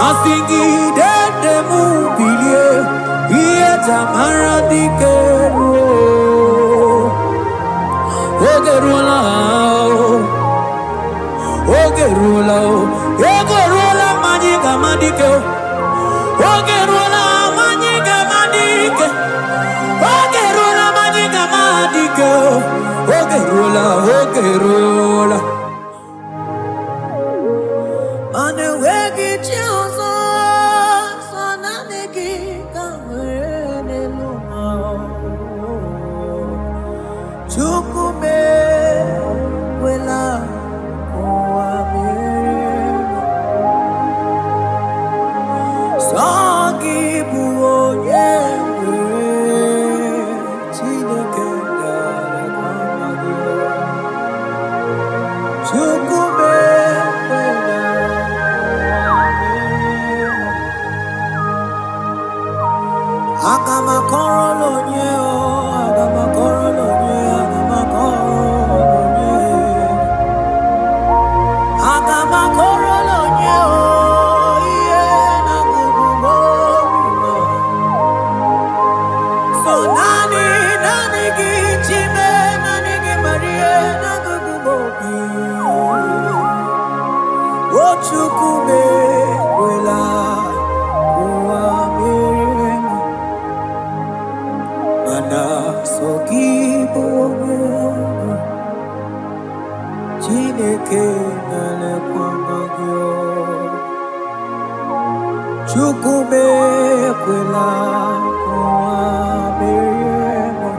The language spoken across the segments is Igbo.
Asingi de mubilie iye tamara dikeru ogerula ogerula majiga madike ogerula majiga madike ogerula majiga madike ogerula anewegi chiozo sonanegi kamene luma chukume wela koamere sogi buonye chineke dale kwamagyo chukume Agama korolo nye o, agama korolo nye, agama korolo nye, agama korolo nye o, iye na gugumo bima. So nani gichime, nani gimarie na gugumo bima. Ochukume wela sogi bonge chineke nale kwamagyo chukume kwela kwa meremo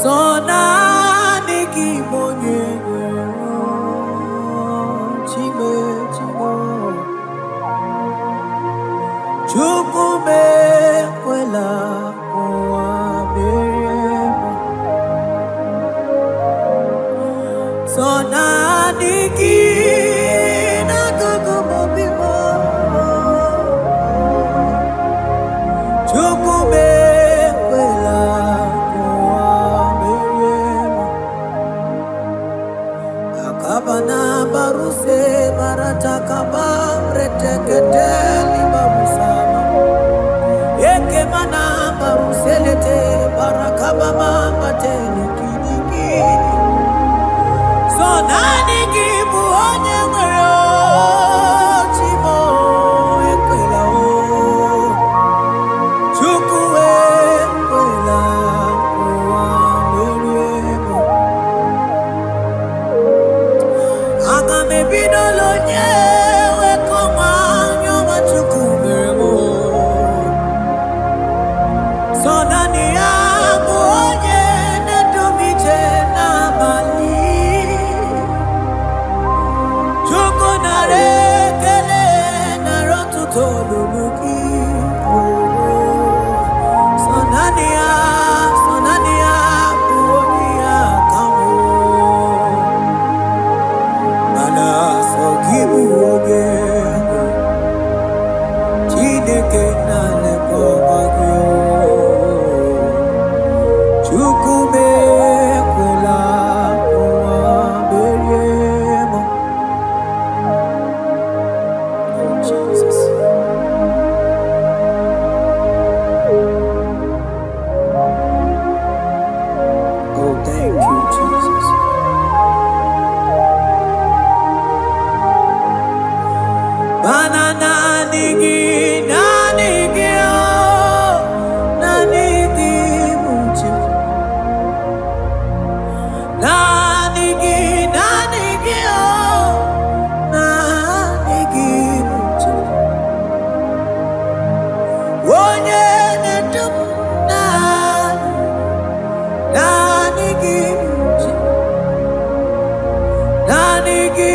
sona niki bonge chime chukume kwela so naniki na gugumo bimo chukume kwela kuameremo akabana baruse baratakaba reteketeli barusama ekemana baruselete barakaba mamatele kinikini so nani gibu onye nwere chimo ekwela o chukwu ekwela ụwa meriemo aga m ebido lonye wekọma nyọma chukwu mere m so nani ya bụ onye na-edumije n'abalị Toluki, Sonania, Buonia, Kamo, Mana, Sokibu, Chineke, Nale, Pomagyo, Chukume, Kula, Beriemo. Oh, Jesus. Thank you, Jesus. Banana nigi muchi. Nanigi muchi. Wonye netum nanigi muchi. Nanigi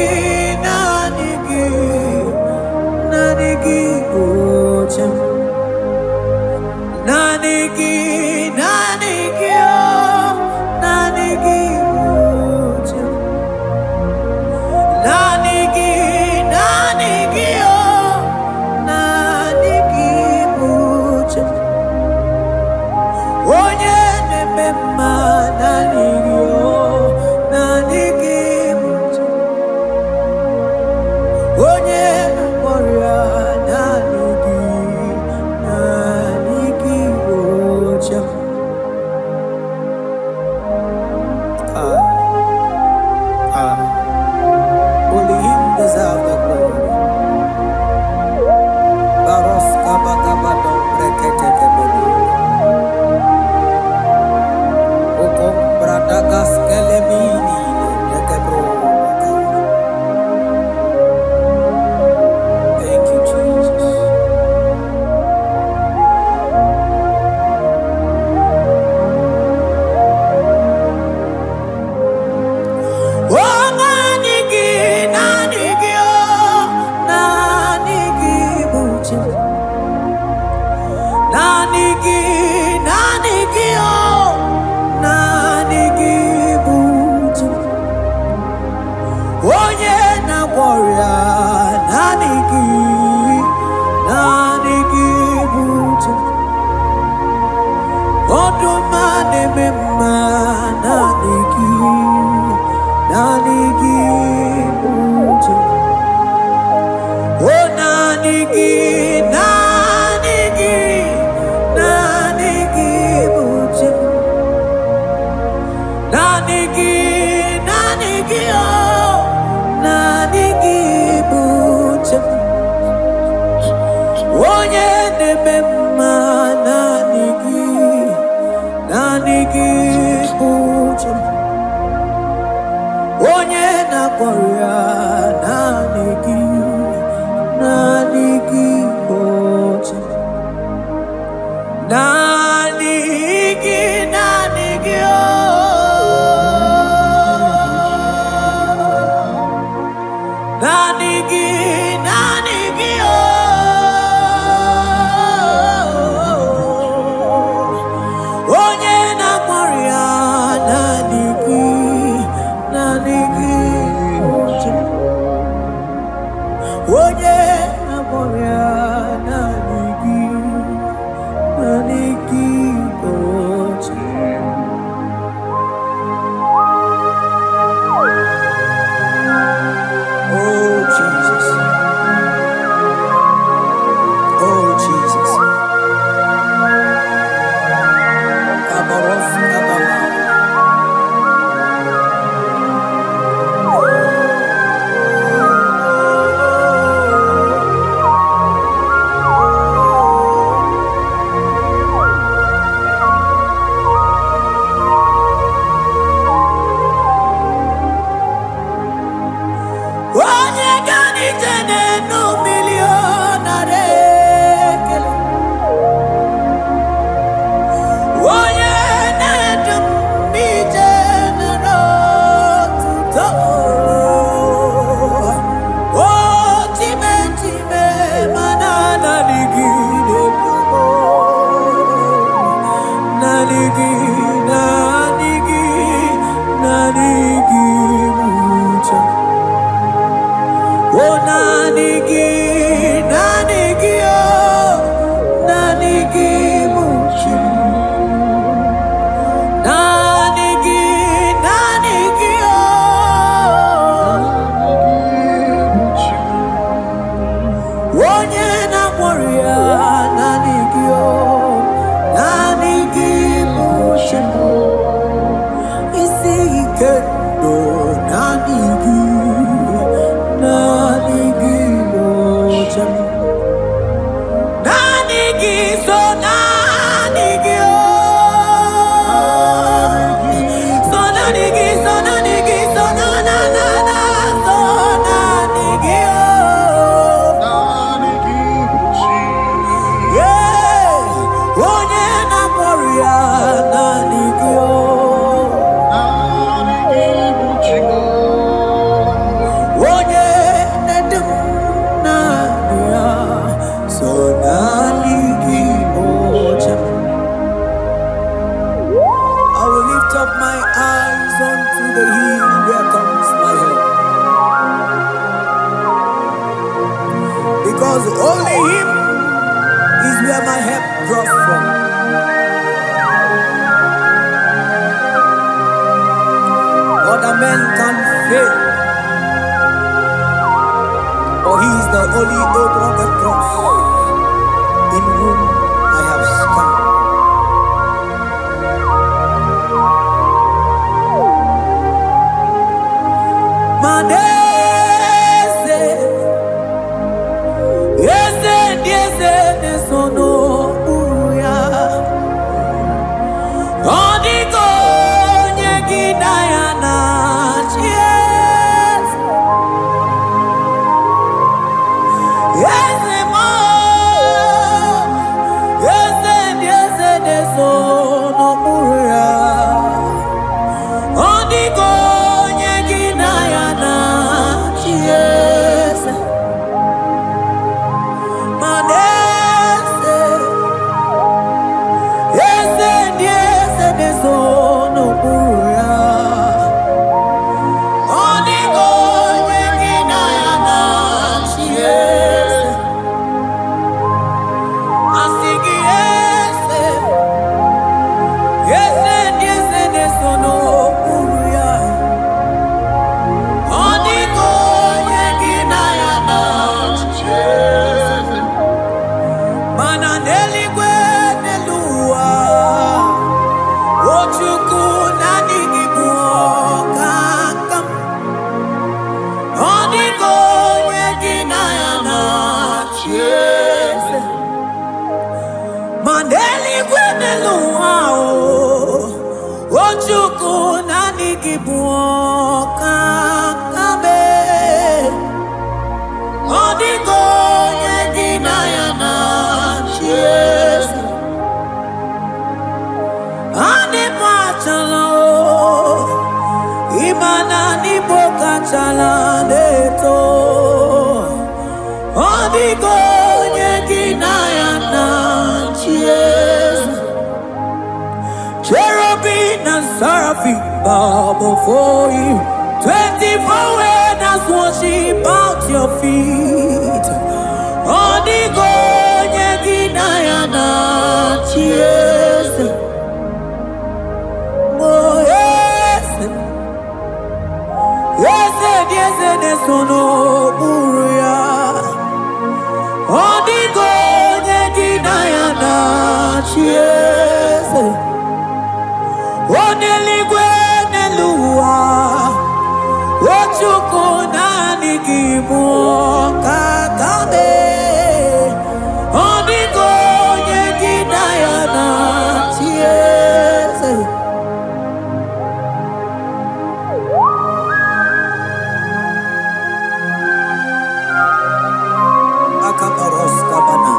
Manese nelu wao ojuku nani gibuoka kabe odigo yegina yana cheers ani machala imana ni boka chala leto odigo yegina yana cheers cherubim and seraphim bow before you 24 elders worship at your feet odigo yegina yana cheers oh yes yes yes yes no buria odigo yegina yana cheers oneligwe neluwa ochuku nani gibuoka kabe odigo yegina yana cheers akabaros kabana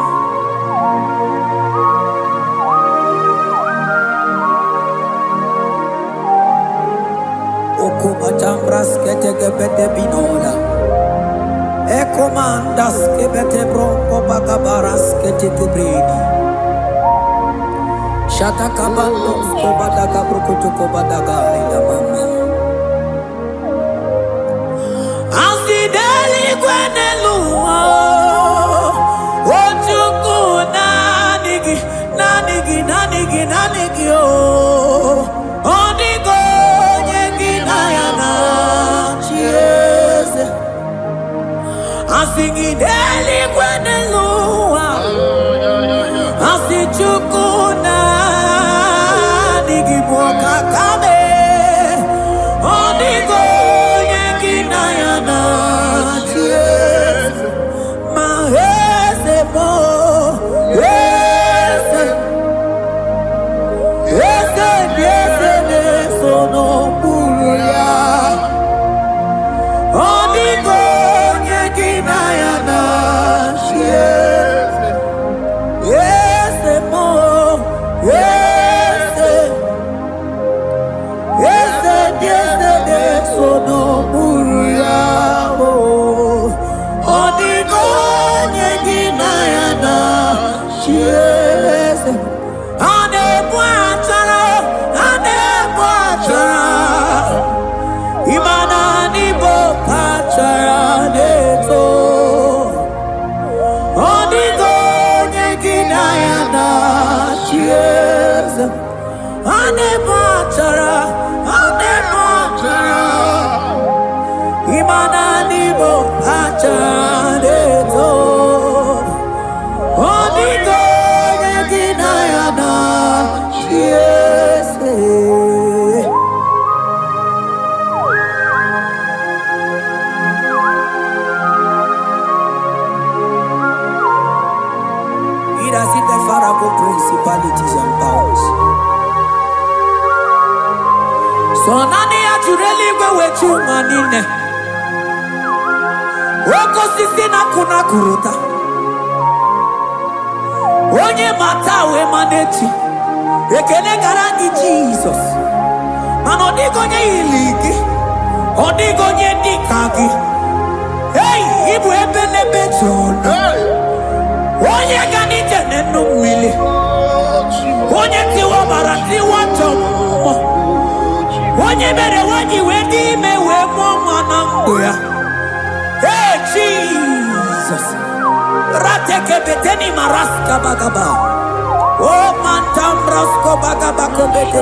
okubachambras ketegebete binola ekomandas kebete bronco bagabaras ketegebredi shatakabandos kobadaga brokotuko badaga ila mama asideli kwenelua ojuku nanigi oh odigo yegina yana cheers asigideli kwenelua asijuku nanigi boka kabe odigo yegina yana cheers mahese mo sono buria odigo yegina yana cheers yes mo yes sono buria odigo yegina yana cheers ane bwachara imana ni boka charaneto odigo yegina yana cheers ane bachara imana ni boka charaneto odigo yegina yana cheers principalities and powers. So nani ajureli wechu manine. Woko sisi na kuna kuruta. Onye matawe manechi. Ekele garangi Jesus. Man odigo nye iligi. Odigo nye dikagi. Hey, ibu ebele bechona. Onye gani jene numili. Onye tiwa barati wachomo. Onye mere wanyi wedi mewe mwana mboya. Hey Jesus. Rateke beteni maraska bagaba. Oh mantam rasko bagaba kobete.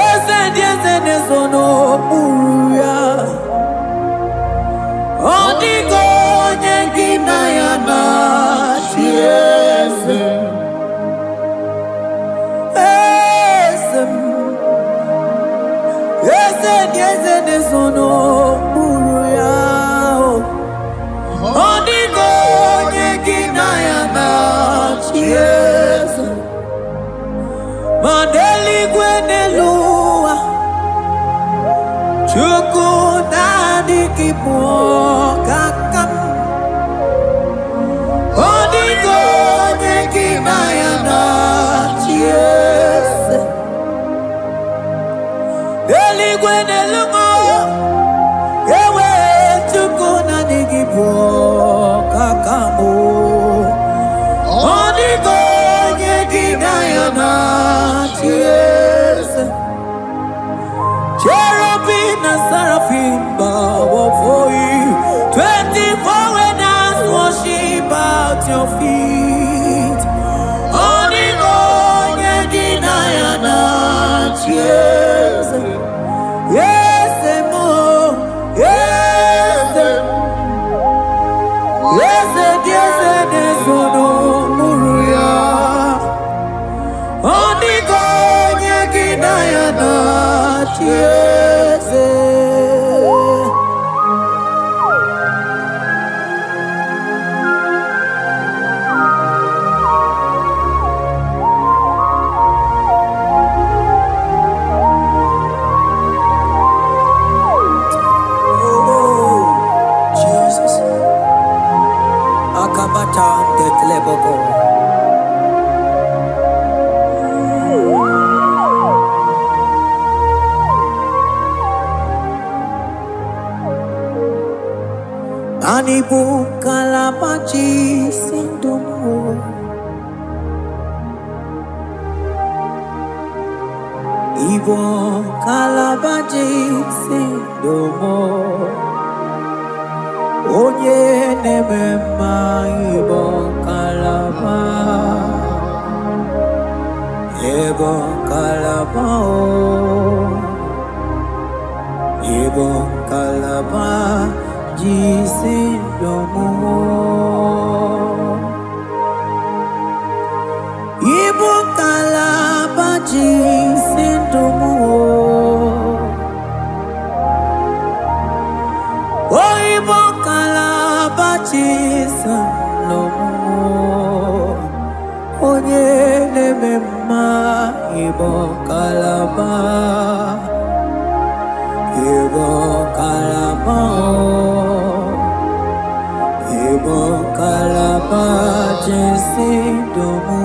Yes, sono buria. Odigo yegina yana cheers. Yes, sono buria. Yes. Mandeli gwenelua Chukuna dikipo kakam Odigo nyekinayana Yes. Deli gwenelua Ewe chukuna dikipo kakamu Odigo nyekinayana Yes. Cherubim and seraphim bow before you. 24 elders worship at your feet. Onigo nyeginayana Yes. Yes, mo. Yes. Yes, yes, yes, no muruya. Onigo nyeginayana Yes. Oh, Jesus. Akabata Detleboko. Anibu kalabachi sindomo Ibo kalabachi sindomo Onye nemema ibo kalaba Ibo kalaba Ibo kalaba Jisindomo Ibo kalaba Jisindomo Oh Ibo kalaba Jisindomo Onye nemema Ibo kalaba Ibo kalaba Ibo kalaba Jisindomo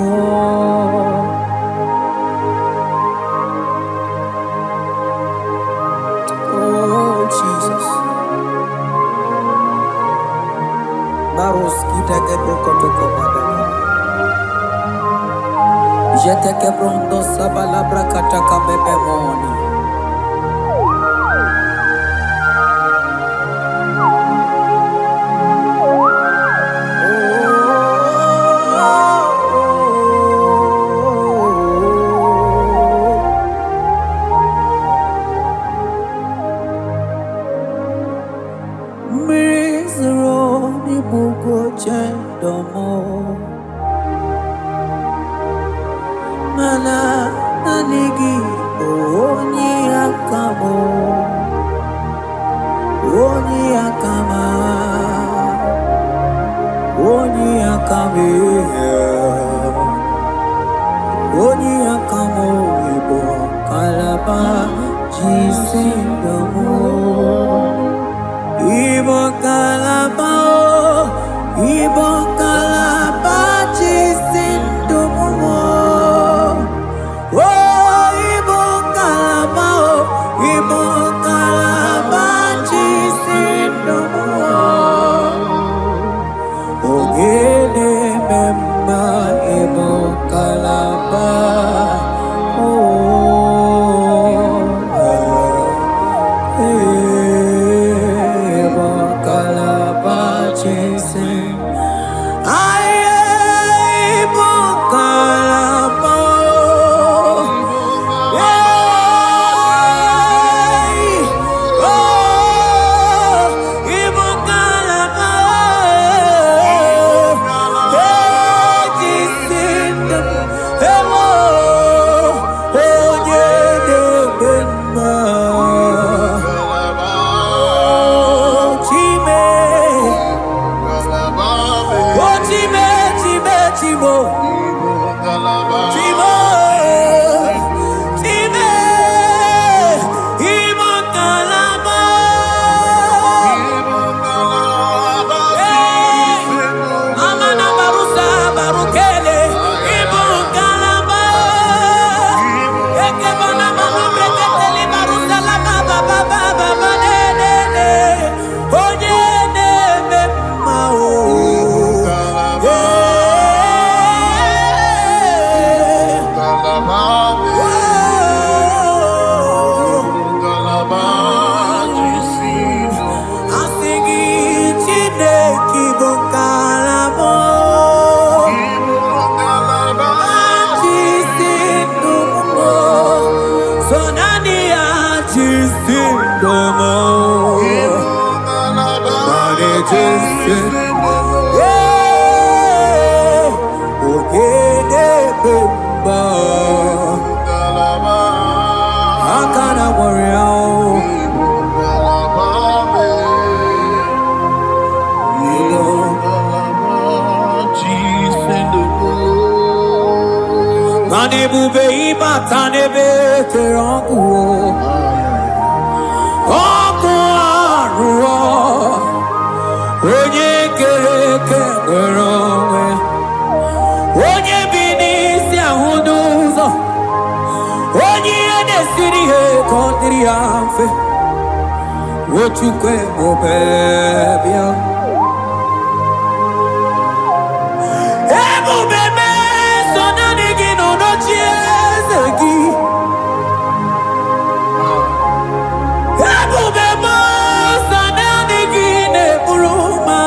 Oh Jesus Baros kita kebrokotoko badaka Jete kebrondo sabalabra kataka bebemoni Mana nanigi onyi akamo onyi akama onyi akame onyi akamo ibo kalaba jisindomo ibo kalaba ibo kalaba jisindomo Oh, Ibo Kalaba, Jisindomo. Ogene memba Ibo Kalaba. Oh, hey. ibatanebe kerongu okuaruo onye kereke weronwe onye binisi ahuduzo onye edesiri he kondiri amfe wochukwe mobebia ebubeme sonanigi nonochiezegi ebubeme sonanigi neburuma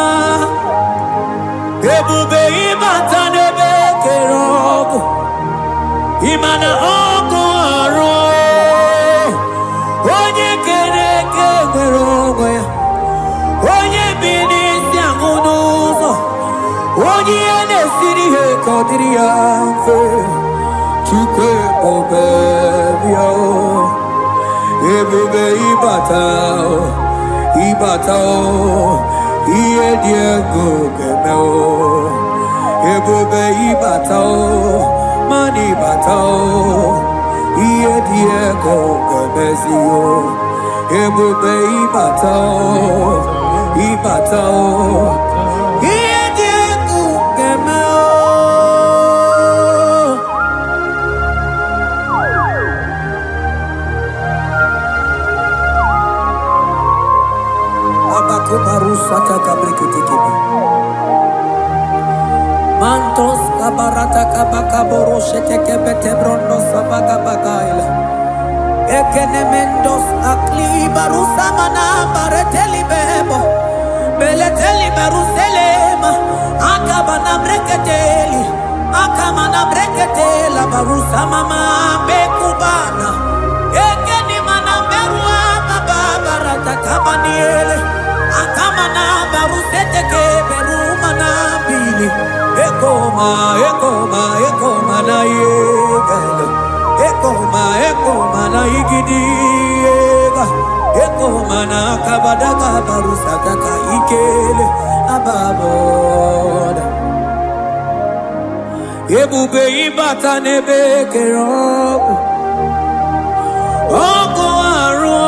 ebube imatanebe kerogo imana ogo aro onye kereke weronwe onye binisi ahuduzo onye edesiri he kondiri amfe chukwe mobebia ebube ibatao iye diego gemeo ebube ibatao mani batao iye diego gemezio ebube ibatao iye diego gemeo Abakubarusata kabriketikebe Mantos kabarata kabakaboroshete kebete brondo sabagabagaila Ekenemendos akli barusa mana bareteli bebo Beleteli baruselema Akabana breketeli Akamana breketela barusa mama bekubana Ekeni mana berua babarata kabaniele Akamana barusete keberuma na bili Ekoma na yegele Ekoma na igidiega Ekoma na kabadaga barusaka ka ikele ababoda Ebube ibatanebe kerogo Ogo aro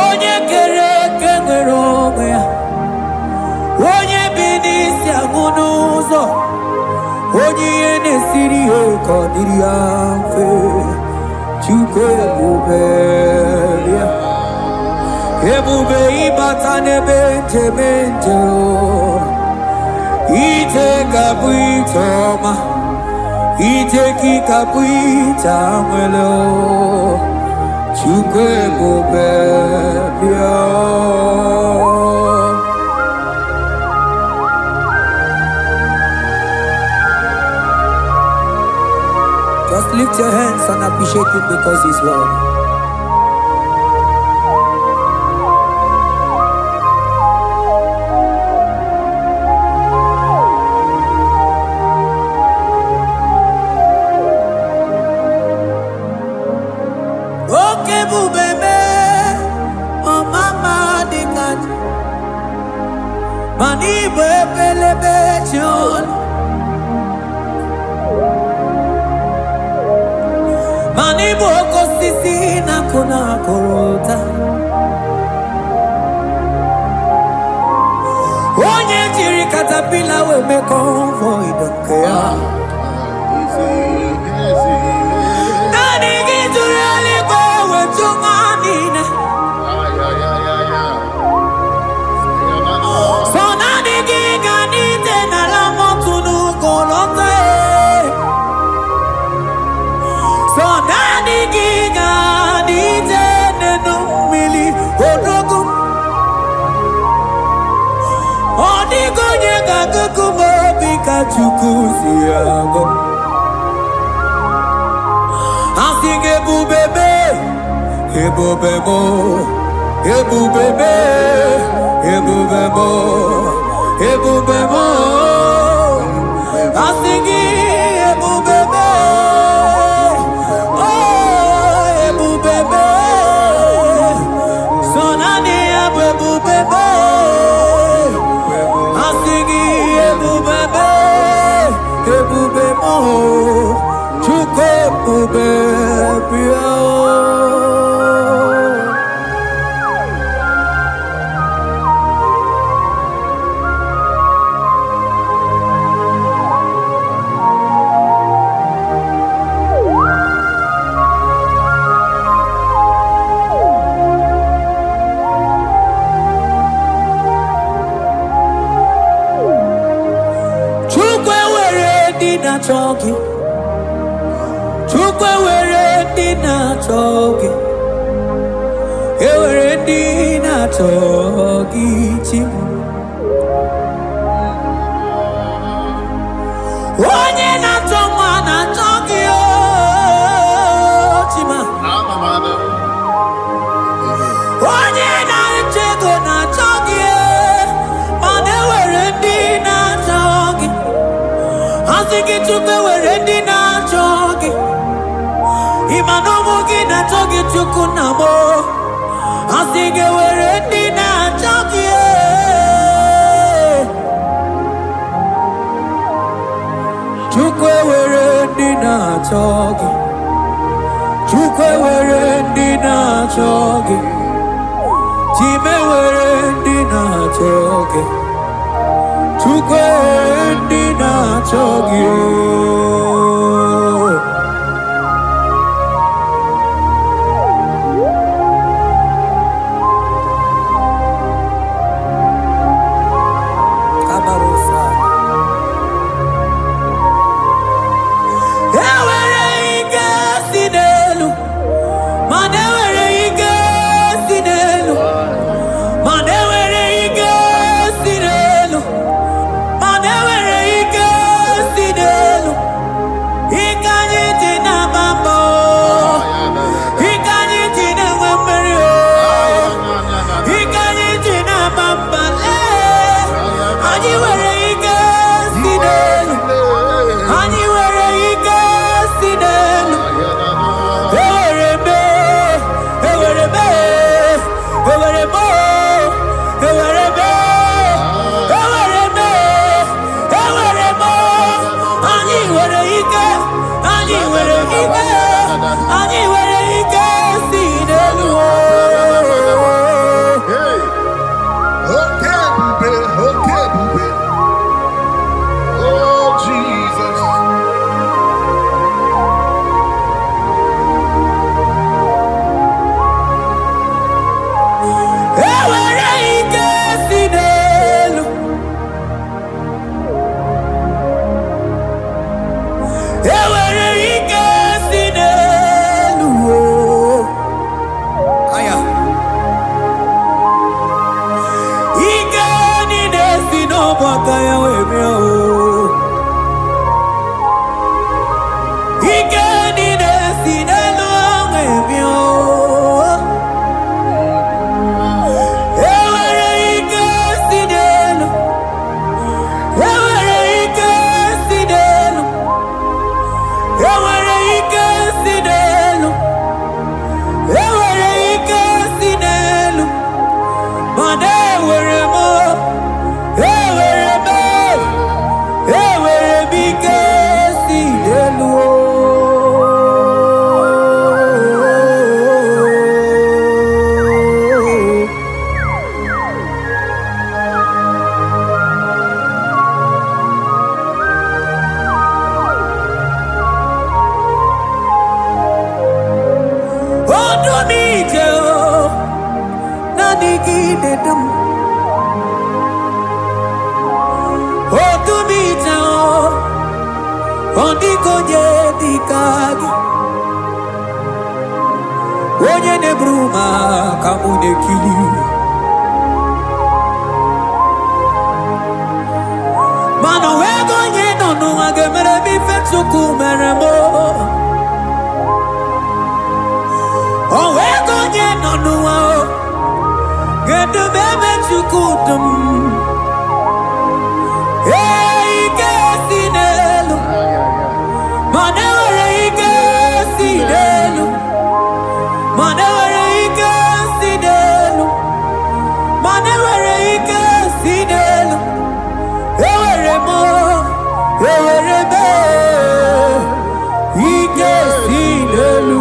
onye kereke weronwe onye binisi agunuzo onye nesiri he kondiri amfe chukwe ebube ibatanebe njemenje ite gabuitoma ite kikabuita mwelo chukwe mobebia Just lift your hands and appreciate him because he's worthy. Okay, bubebe, oh mama dikat, mani bebelebe chon, mani boko sisi na kuna korota, onye jiri katapila we me convoy don't care. Chukuziago Asing ebubebe Ebubebo Ebubebe Ebubebo Ebubebo Asing ebubebe Oh ebubebe Sonani ebubebe Asing ebubebe Ebubebo Chukwe na-achọ gị. Chukwu ewere ndị na-achọ gị. Ewere ndị na-achọ gị chi. Onye na-achọ nwa na-achọ gị chima. Onye na-achọ ego na-achọ gị, mana ewere ndị na-achọ gị. Asị gị Chukwu ewere ndị na-achọ gị. Ịma na ụmụ gị na-achọ gị Chukwu na mụ. Asị gị ewere ndị na-achọ gị. Chukwu ewere ndị na-achọ gị. Chukwu ewere ndị na-achọ gị. Chime ewere ndị na-achọ gị. Chukwu ewere ndị na-achọ gị. Onye nebruma kamude kili. Mano wego nye nonu agemere mi fetsuku meremo. O wego nye nonu ao gedu bebe chukudum. Hey gesinelu, manewere gesinelu. Manewere gesinelu, manewere gesinelu. Ewere mo, ewere be, gesinelu.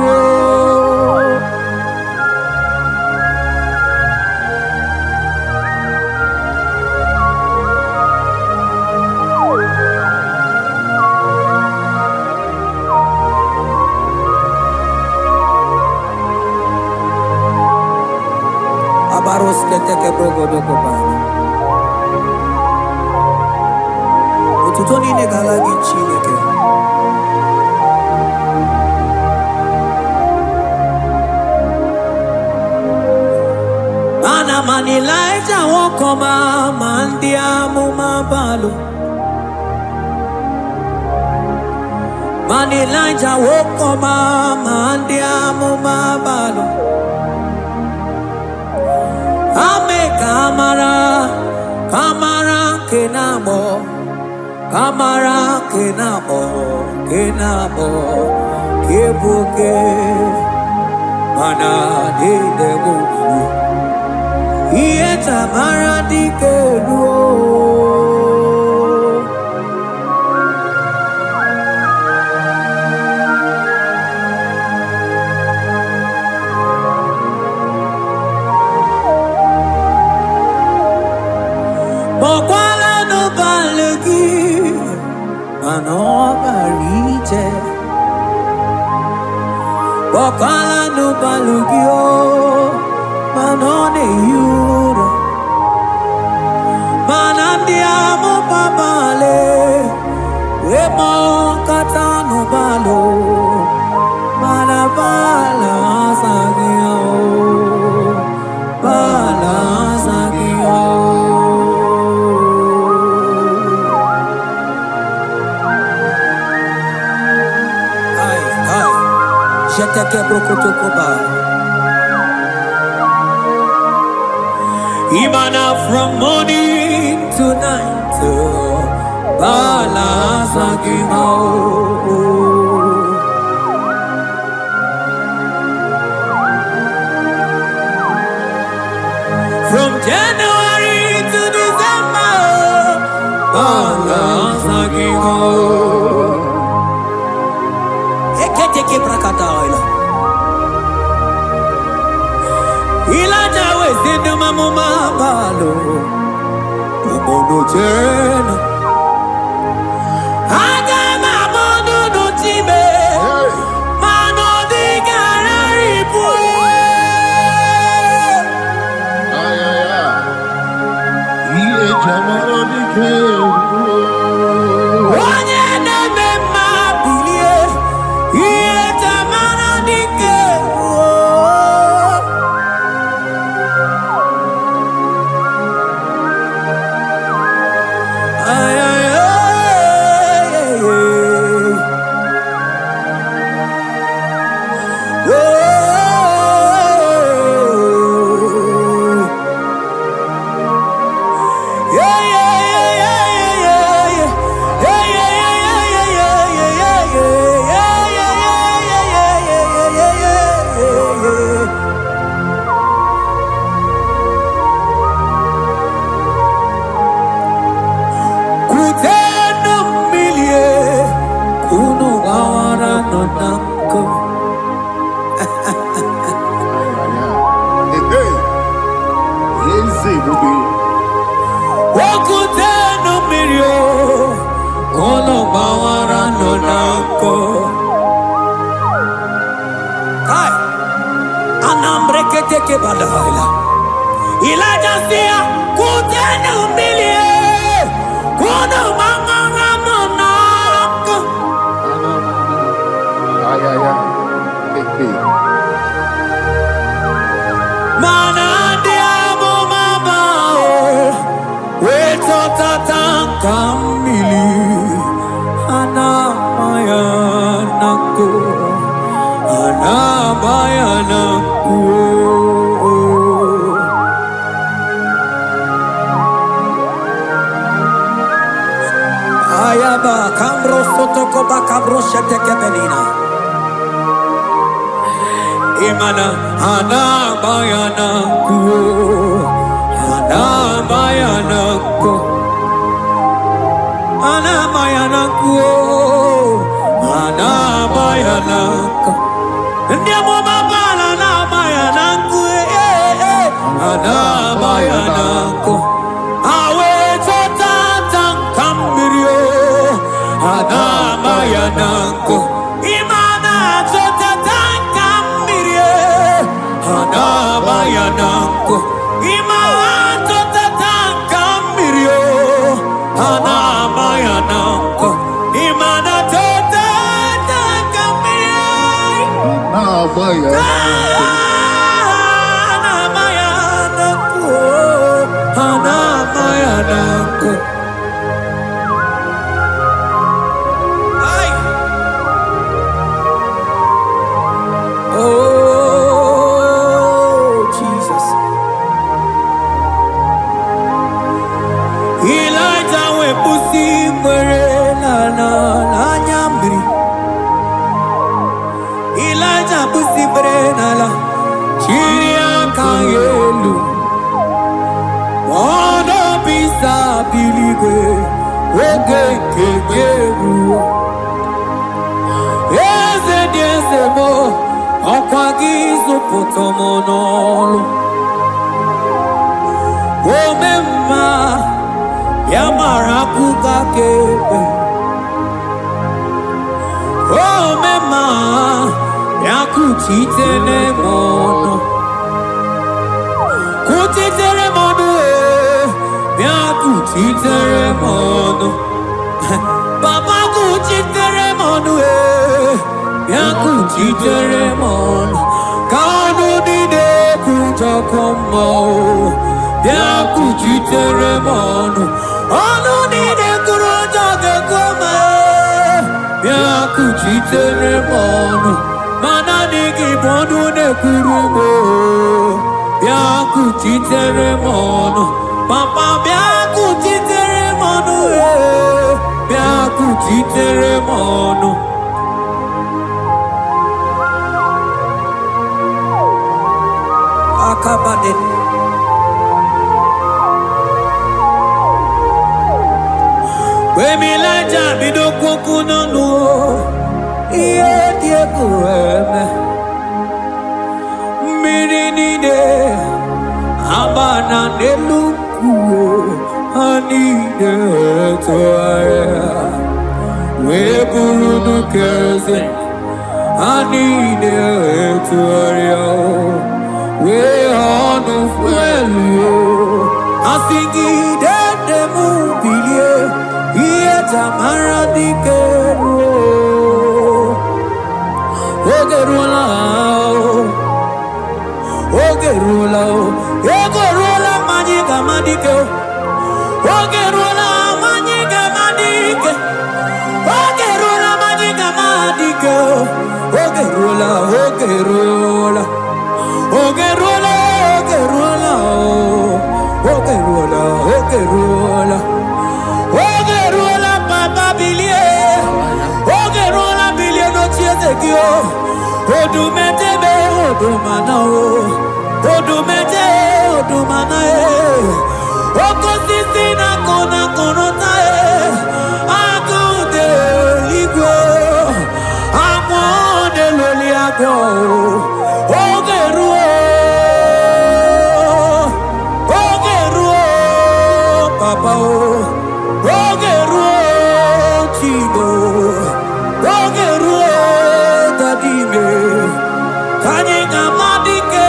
Abaros leteke brogodoko bana. Ututoni negala gi Chineke. Man Elijah won't come out, man diamuma balu. Man Elijah won't come out, man diamuma balu. Ame kamara, kamara kenabo, kamara kenabo, kenabo, kebuke, mana de debu. Ieta maradike luo. Bokwala no balegi, mano barite. Bokwala no balugio, mano ne yuro. Manandiamo babale, wemo katano balo, manabala sagio, bala sagio. Ay, jete ke brokotokoba. Imana from morning to night, balasagimo. From January to December, balasagimo. Eketeke brakataila. Ilaja wezindu mamuma balo, umono jena. Aga mamono no time, mano di gararipu. Ay, ay, ay. Iye jamano di keu. Onye neme mabilie, iye jamano di keu. Ay, ay, ay, ay, ay. Elijah sia kutenu milie kuno manganga monako. Ay, ay, ay. Manandiamo mabao weto tatankamili anamayanako anamayanako. Ayaba kambro sotoko bakabro sheteke belina. Imana anabayanako, anabayanako, anabayanako, anabayanako. Ndiamo mabala anabayanako, anabayanako. Awe totata kambirio, anabayanako. Imana totata kambirie, anabayanako. Imana totata kambirio, anabayanako. Imana totata kambirie, Anabayanako. anabayanako. mananko. Ay. Oh, Jesus. Elijah we pusi mwere na nyambri. Elijah pusi mwere na la chiria kayelu. Wado bisa biligwe oge kegeru. Eze diese mo okwa gizu potomonolo. Omemma Yamara kuka kebe. Oh mema yakuchitere mono. Kuchitere mono yakuchitere mono. Papa kuchitere mono yakuchitere mono. Kanu dide kujakomo yakuchitere mono. Anu nide kurojaga koma yakuchitere mono. Mana nigi bodu ne kurumo yakuchitere mono. Papa yakuchitere mono yakuchitere mono. Akabade. Elijah bidokwoku nanu iye die kueme mmiri nide abana nelukuo anide toaya weburu nukeze anide toaya we honu fuelu asingide demu bilie Tamara dikero Ogerula Ogerula Ogerula Magica Madike Ogerula Magica Madike Ogerula Magica Madike Ogerula Ogerula Ogerula Ogerula Ogerula Ogerula Odumete odumana odumete odumana okosisi na kona konota akude igwe amode loli agwo ogeruo papa ogeruo chigo ogeruo dadime kanyika madike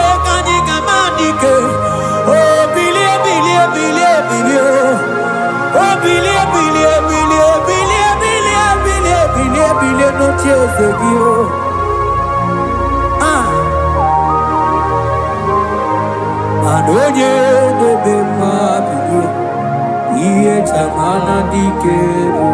oh bilie no cheze gio Adonye debe mabiye iye chamana dikero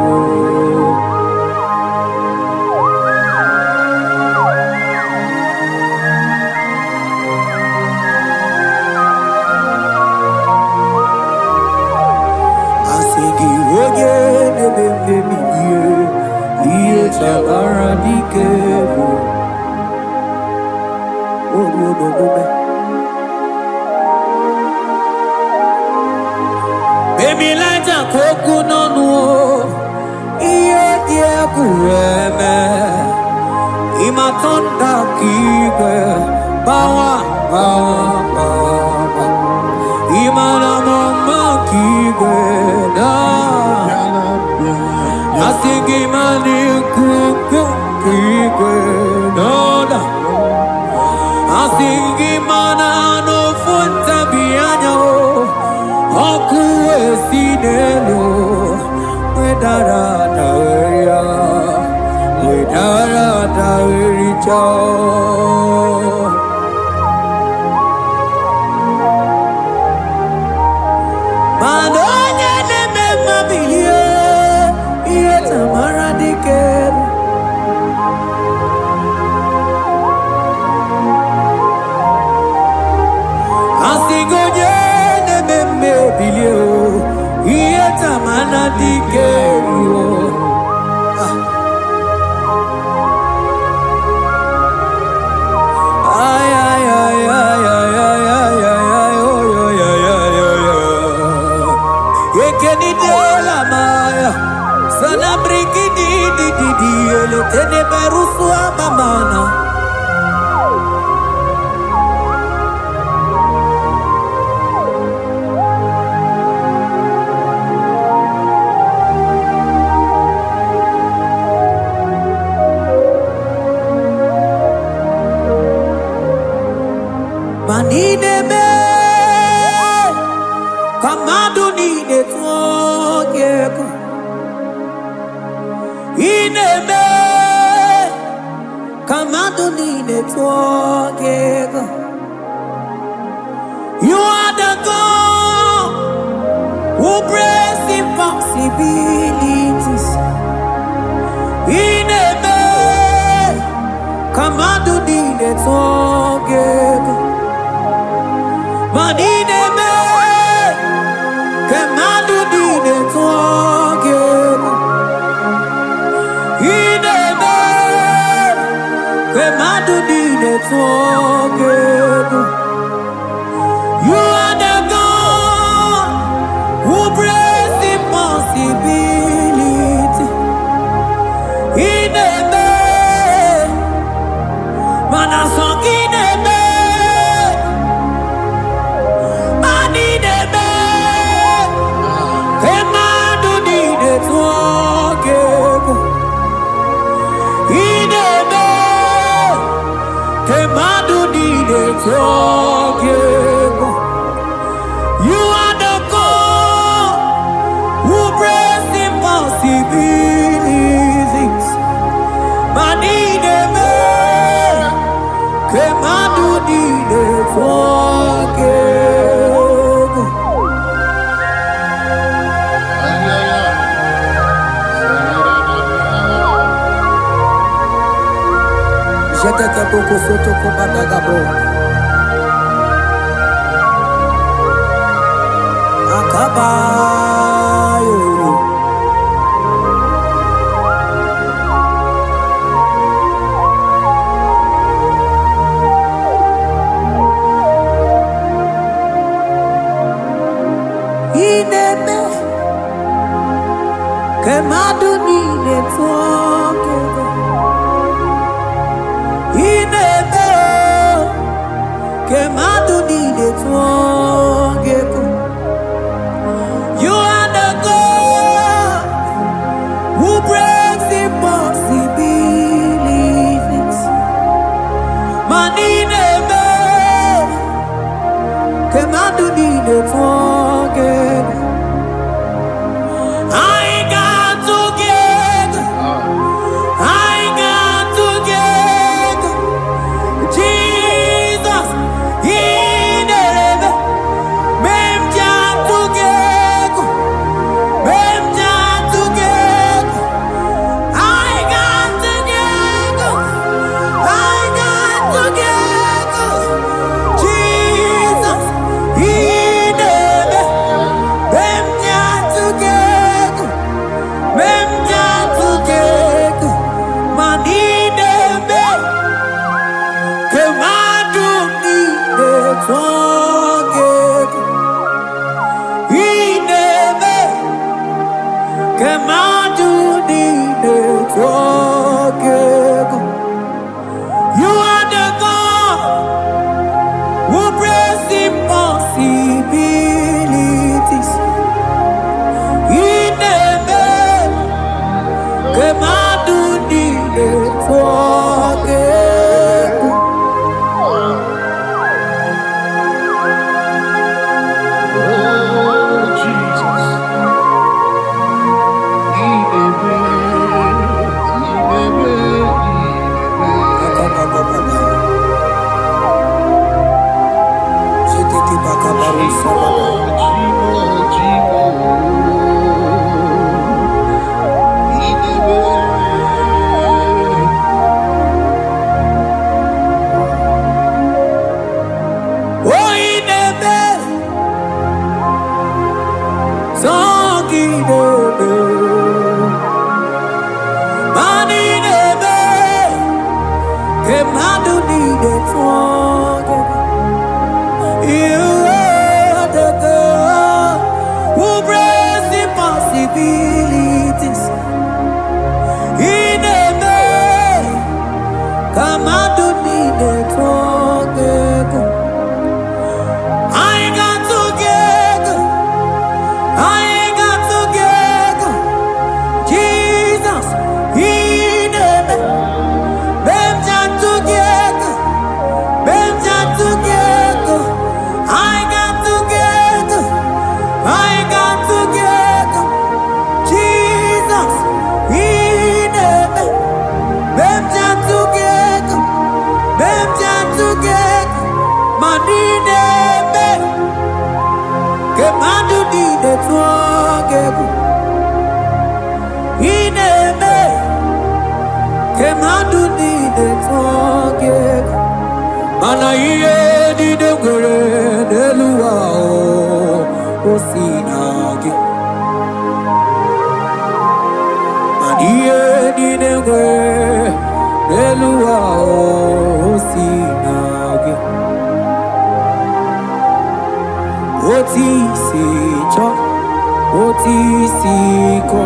Baby Elijah koku nonu iye die kueme imatonda kigwe bawa imana mama kigwe da asingi mani kuku kigwe da asingi mana no funta bianya oku esinelo wedara dawericha Manonye Manideme, Kamadu nide twogeko. Ineme, Kamadu nide twogeko. You are the God who breaks impossibilities. Ineme, Kamadu nide twogeko. Manideme, Kamadu nide twogeko. Ineme, Kamadu nide twogeko. You are the God who breaks impossibility. Ineme, Manasong ineme, Manideme, Kamadu nide twogeko. Ineme, Kamadu nide twogeko. You are the God who breaks impossibilities. Manideme, Kamadu nide twogeko. Jeteke boko soto komadagabo. Akabayo. Ineme, Kamadu nide twogeko. Ineme, Kamadu nide twogeko. You are the God who breaks impossibilities. Manideme, Kamadu nide twogeko. I got together, I got together. Jesus, Ineme, Memja together, Memja together. I got together, I got together. Jesus, Ineme, Memja together, Memja together. Manideme, Kamadu nide twogeko. Ineme, Kamadu nide twogeko. You are the God who breaks impossibilities. Ineme, Kamadu nide twogeko. Oh, Jesus. Jeteke bakabaru sababa. Oh, ineme, zongineme. Manideme, Kamadu nide twogeko. You are the God who breaks impossibilities. Ineme, Kamadu nide twogeko. I got together, I got together. Jesus, Ineme, Memja together, Mana iye di de gwere n'eluwa o si n'agị. Mana iye di de gwere n'eluwa o si n'agị. Oti si chọ, oti si kọ,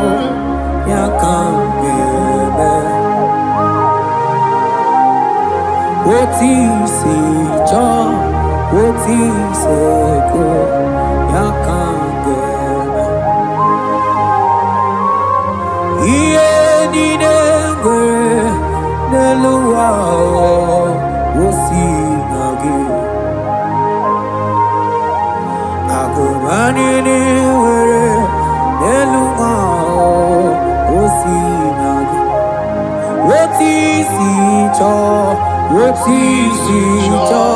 ya ka mbebe. Oti si chọ, oti si kọ, ya ka mbebe. Iye niile nwere n'elu ụwa o si n'agị. Agụba niile nwere n'elu ụwa o si n'agị. Oti si chọ, oti si chọ.